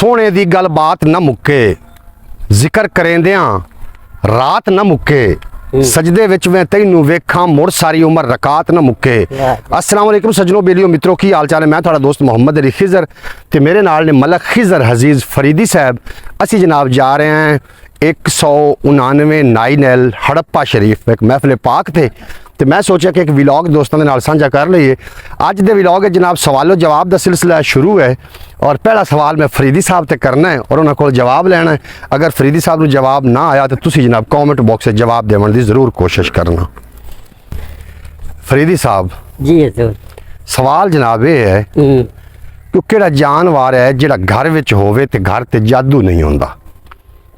सोने दी गल बात न मुक्के, जिक्र करेंदियां रात न मुक्के, सजदे विच मैं तैनू वेखां मुड़ सारी उम्र रकात न मुक्के। अस्सलाम वालेकुम सज्जनों, बेलियो मित्रों, की हाल चाल है? मैं थोड़ा दोस्त मोहम्मद अली खिजर ते मेरे नाल ने मलक खिजर हजीज फरीदी साहब। असी जनाब जा रहे हैं 199 नाइनल हड़प्पा शरीफ एक महफिल पाक थे, तो मैं सोचा कि एक विलॉग दोस्तों के नाल साझा कर लीए। अज दे विलॉग जनाब सवालो जवाब का सिलसिला शुरू है और पहला सवाल मैं फरीदी साहब से करना है और उन्होंने को जवाब लेना है। अगर फरीदी साहब को जवाब ना आया तो तुसी जनाब कॉमेंट बॉक्स से जवाब देने की जरूर कोशिश करना। फरीदी साहब जी हजूर, सवाल जनाब ये है कि केड़ा जानवर है जिहड़ा घर विच होवे ते घर ते जादू नहीं होंदा?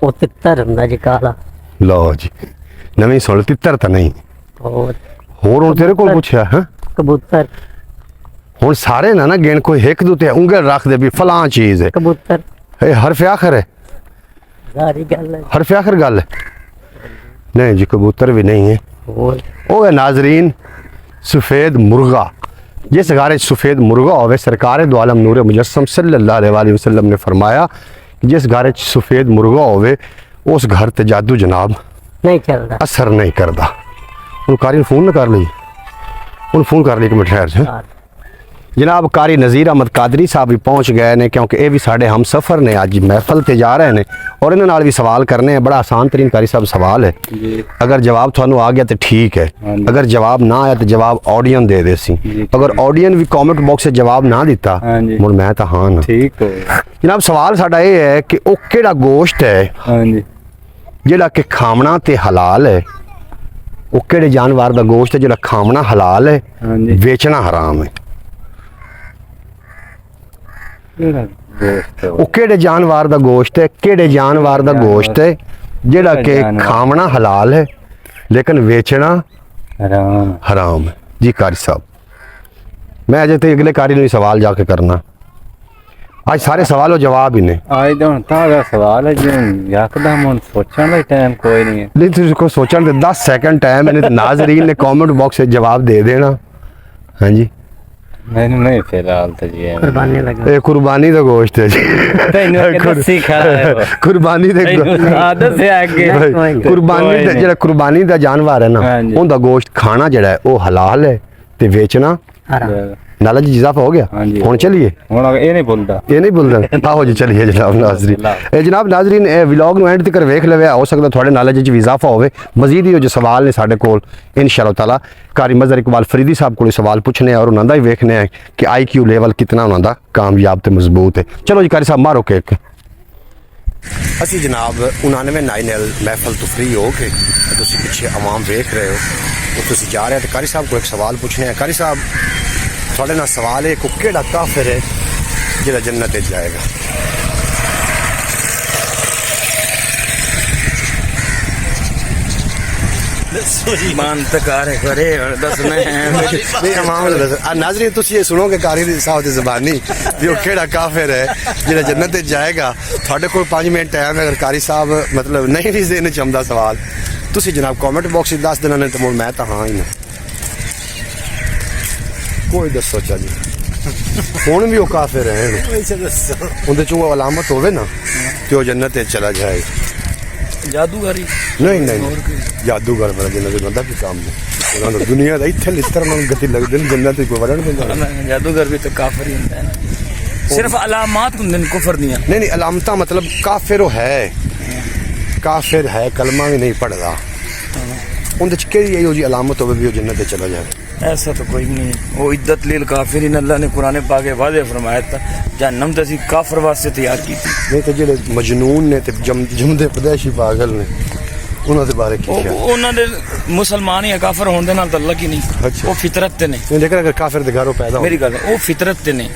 वो तितर हुंदा जी काला। लो जी, नवीं सुन, तितर तो नहीं और होर हुण तेरे कोल पुछया है कबूतर। हुण सारे ना गिण कोई हिक दू ते उंगल रख दे भी फलां चीज है। कबूतर ए हरफ आखर है, सारी गल है। हरफ आखर गल है? नहीं जी, कबूतर भी नहीं है। और वो है नाजरीन सफ़ेद मुर्गा। जिस घर सफ़ेद मुर्गा होवे, सरकार दो आलम नूर मुजस्सम सल्लल्लाहु अलैहि वसल्लम ने फरमाया कि जिस घर सफ़ेद मुर्गा होवे उस घर ते जादू जनाब नहीं चलता। असर नहीं करता। उन कारी ने फोन न कर ली, उन फोन कर ली कि मैं ठहर से जनाब कारी नज़ीर अहमद कादरी साहब भी पहुँच गए ने, क्योंकि ये भी साढ़े हम सफ़र ने अज महफल ते जा रहे हैं और इन्होंने नाल भी सवाल करने हैं। बड़ा आसान तरीन कारी साहब सवाल है, अगर जवाब थानू आ गया तो ठीक है, अगर जवाब ना आया तो जवाब ऑडियन दे दे सी। अगर ऑडियन भी कॉमेंट बॉक्स से जवाब ना दिता मुड़ मैं तो हाँ ना। ठीक हो जनाब सवाल साडा ये है कि वो केड़ा गोश्त है जिहड़ा कि खावना ते हलाल है? वो केड़े जानवर का गोश्त है जिहड़ा खावना हलाल है, बेचना हराम है? वो केड़े जानवर का गोश्त है, केड़े जानवर का गोश्त है जिहड़ा कि खावना हलाल है लेकिन बेचना हराम है? जी कारी साहब, मैं अजे तो अगले कारी ने सवाल जाके करना। आज सारे सवालों जवाब ही ने। आज तो ताजा सवाल है जी, यकदम हुन सोचण दा टाइम कोई नहीं है। नहीं तुझको सोचण दे 10 सेकंड टाइम है, नाजरीन ने कमेंट बॉक्स से जवाब दे देना। हाँ जी, मैंने नहीं फिलहाल तो जी कुर्बानी लगा। ये कुर्बानी का गोश्त है जी। कुर्बानी दे आदत से आगे कुर्बानी दा जेड़ा कुर्बानी दा जानवर है ना, उनका गोश्त खाना जेड़ा है वो हलाल है ते बेचना हराम। नाला जी इजाफा हो गया। हुन चलिए, ये नहीं बोलता, ये नहीं बोलता। आओ जी चलिए जनाब नाजरीन। जनाब नाजरीन व्लॉग ਨੂੰ एंड तक वेख लवे, हो सकता थोड़े नॉलेज च भी इजाफा होवे। मजीद ही जो सवाल ने साडे कोल इंशाअल्लाह ताला कारी मज़हर इकबाल फरीदी साहब को सवाल पूछने और उन्होंने भी वेखने हैं कि IQ लेवल कितना उन्होंने कामयाब ते मजबूत है। चलो जी कारी साहब मारो केक। असी जनाब 99 नाइनल महफल तो फ्री हो के पिछे आवाम वेख रहे हो, तो जा रहे हैं तो कारी साहब को एक सवाल पूछने हैं। कारी साहब थोड़े ना सवाल है, केड़ा काफिर है जिहड़ा जन्नत जाएगा? नाज़रीन तुसी ये सुनो कि कारी साहब की ज़बानी भी वो केड़ा काफिर है जिहड़ा जन्नत जाएगा। थोड़े कोल 5 मिनट टाइम है, अगर कारी साहब मतलब नहीं भी देने चाहता सवाल तुसी जनाब कमेंट बॉक्स 10 देना, नहीं तो मैं तो हाँ ही ना कोई दसो जी। हुण भी वो काफिर है, उनके चो अलामत होवे ना तो जन्नत चला जाएगा। जादूगर नहीं नहीं जादूगर मेरा जन्नत बंदा भी काम नहीं, दुनिया का इत्थे लितर में गति लगदे ने, जन्नत कोई वड़न देंदा। जादूगर भी तो काफिर ही होंदा है ना, सिर्फ अलामत हुंदे ने कुफर दियां। नहीं नहीं अलामता मतलब काफिर है, काफिर है कलमा भी नहीं पढ़दा, उनके च केड़ी यही अलामत होवे भी वो जन्नत चला जाए? ऐसा तो कोई नहीं। वो इद्दत लील काफिरीन अल्लाह ने कुरान पाक में वादे फरमाया था, जहन्नम तो असी काफिर वास्ते तैयार की थी। नहीं तो जेडे मजनून ने ते जमदे पदेशी पागल ने उन्हां दे बारे की उन्हां दे मुसलमान या काफिर होण दे नाल तल्लक ही नहीं। अच्छा। वो फितरत ते ने। लेकिन अगर काफिर दे घरों पैदा हो, मेरी गल वो फितरत ते ने,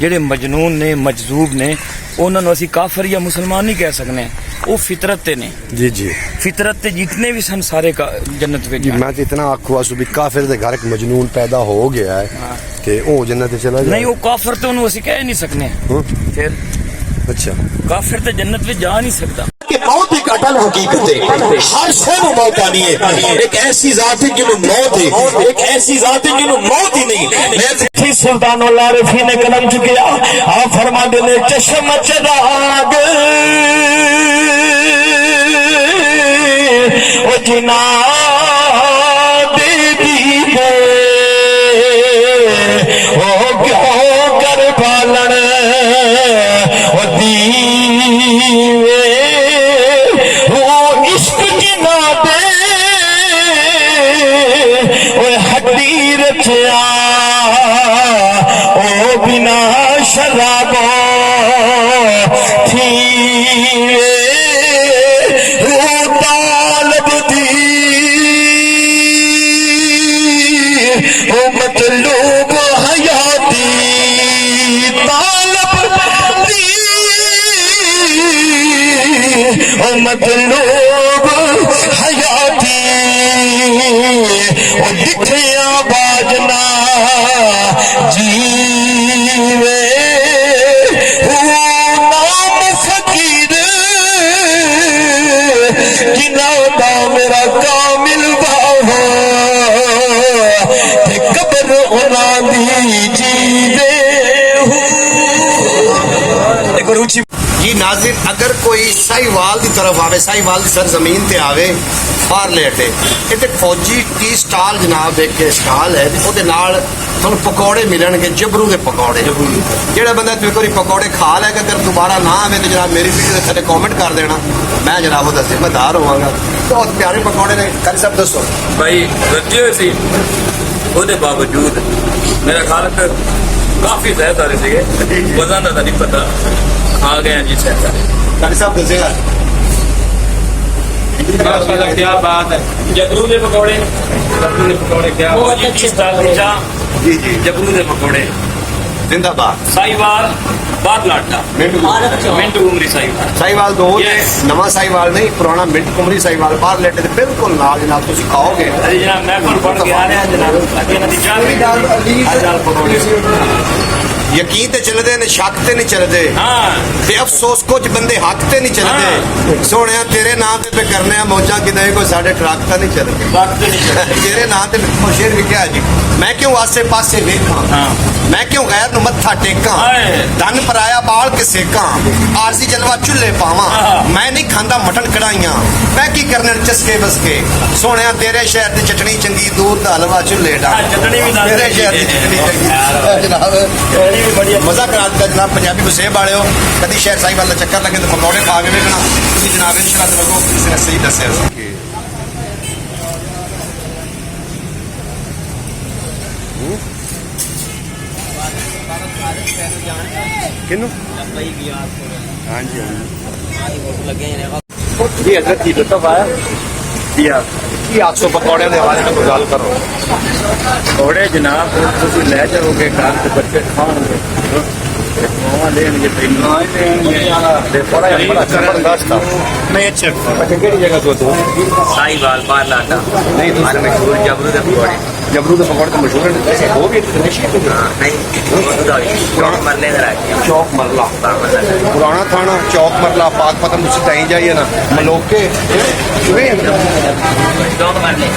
जेडे मजनून ने मजजूब ने उन्हां नु असी काफिर या मुसलमान नहीं कह सकने, वो फितरत ते ने। जी जी, फितरत ते जितने भी सन सारे का जन्नत में। मैं तो इतना आखुआ सु भी काफिर दे घर एक मजनून पैदा हो गया है ते ओ जन्नत चला जाए? नहीं वो काफिर तो उन्हें असी कह नहीं सकने। फिर अच्छा, काफिर तो जन्नत में जा नहीं सकता। कि मौत एक अटल हकीकत है, हर शय में मौत आनी है। एक ऐसी जात है जिन्हों मौत है, एक ऐसी जात है जिन्हों मौत ही नहीं। सुल्तानुल आरिफीन ने कदम चुकिया, आप फरमा देने चश्म चराग ओ जिना दे दीदे ओ क्यों कर पालन ओ दीवे ओ इश्क जिना दे ओ हड्डी रखिया ओ बिना शराबो थी ओ तालब दी ओ मतलूब हयाती तालब दी ओ मतलूब हयाती ओ दिखिया बाजना जीवे ओ नाम फकीर जिना दा मेरा कामिल बाहो ते कब्र उना दी जीवे गुरु जी जी नाज़िर, अगर कोई साहिवाल की तरफ आवे, साहिवाल की सरजमीन ते आवे बाहर लेटे, इतने फौजी टी स्टाल जनाब एक स्टाल है, ਉਹਦੇ ਨਾਲ ਤੁਹਾਨੂੰ पकौड़े मिलणगे, जबरू के पकौड़े। ਜਿਹੜਾ ਬੰਦਾ ਤੂੰ ਇੱਕ ਵਾਰੀ पकौड़े खा लेगा, अगर दोबारा ना आवे तो जनाब मेरी वीडियो के थले कॉमेंट कर देना, मैं जनाब ਉਹਦਾ ਜ਼ਿੰਮੇਦਾਰ ਹੋਵਾਂਗਾ। बहुत प्यारे पकौड़े ने, कर सब दसो भाई रखे हुए सी ਉਹਦੇ बावजूद मेरा खालक काफी ज्यादा रहे थे, वजन का नहीं पता, आ गए जी सर। कर सब दसेगा माशाल्लाह क्या बात है। जबरू के पकौड़े, जबरू के पकौड़े क्या बहुत अच्छे स्टाइल जी जी जबरू के पकौड़े जिंदाबाद। साहिवाल बात लाटा मिंट उमरी साहिवाल साहिवाल दो ने, Yes. नवा साहिवाल नहीं, पुराना मिंट कुमरी साहिवाल बाहर लेटे ते बिल्कुल नाल जनाब तुसी खाओगे। अरे जनाब मैं कौन पढ़ के आ रहे हैं जनाब, अगे ना दी जाल पकौड़े यकीन ते चलदे ने, शक ते नहीं चलदे, हाँ ते अफसोस कुछ बंदे हक ते नहीं चलदे। सोहणिया तेरे नाम ते पे करने आ मौजा कि नहीं, कोई साडे ट्रक तां नहीं चलदे। वक्त नहीं चलते। तेरे नाम ते शेर विख्या जी, मैं क्यों आसे पासे वेखां, हाँ मैं क्यों गैर नु मत्था टेकां, हाय। धन पराया बाल के सेकां, आरसी जलवा चुल्ले पावां, हाँ। मैं नहीं खांदा मटन कढ़ाइयां, मैं की करने चस्के बसके। सोहणिया तेरे शहर दी चटनी चंगी, दूध दा हलवा चुल्ले डा, हाँ, चटनी भी नाल तेरे शहर दी चटनी चंगी जनाब। चटनी भी बढ़िया। मजा करा दिता जनाब। पंजाबी वसेब वाले हो, कभी शहर साहिवाल का चक्कर लगे तो पकौड़े खा के वेखना तुसीं जनाब, इंशाअल्लाह लगो किसी ने सही दस्या। किन्नू हाँ जी जी हजरत की लुत्फ आया की 800 पकौड़े के हवाले में गल करो। पकौड़े जनाब तुम ले जाओगे घर के बच्चे खाओगे, मावा लेंगे बड़ा जबरदस्त था। नहीं अच्छे अच्छा केड़ी जगह तो साहिवाल बाहर लाटा नहीं दूसरे मशहूर जबरू के पकौड़े जबरू के पकौड़े तो मशहूर है, ऐसे हो भी नहीं मरने का चौक मरला पुराना थाना चौक मरला पाक पतन तुम तई जाइए ना मलोके मरने